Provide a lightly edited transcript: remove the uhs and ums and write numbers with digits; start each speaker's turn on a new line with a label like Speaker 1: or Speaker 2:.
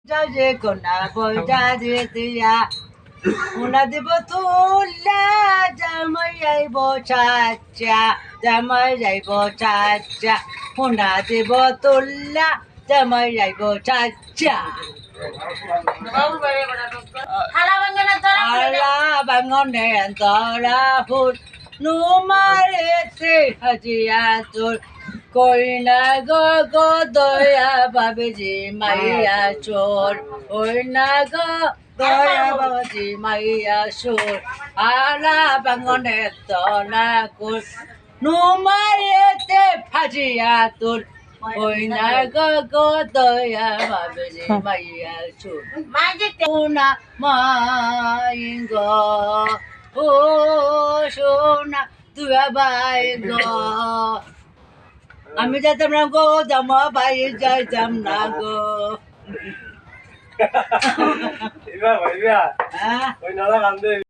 Speaker 1: যে কোনা বইটা দিয়ে দিয়া কোনা দিব তুল্লা জামাই যাইব চাচা জামাই যাইব চাচা কোনা দিব তুল্লা জামাই যাইব চাচা আলা বাঙনে তরা ফুল নুমারেতে হাজিয়া তোর কইনা গো গো দয়া বাবাজি মাইয়া চোর কইনা গো দয়া বাবাজি মাইয়া চোর আলা বাঙনে তলা কুল নুমারেতে হাজিয়া তোর কইনা গো গো দয়া বাবাজি মাইয়া চোর সোনা মাই গো ও সোনা তুই বাই গো আমি যাইতাম না গো জামা ভাই যাইতাম না গো
Speaker 2: Iba, iba.
Speaker 1: হ্যাঁ
Speaker 2: Hoy nada grande.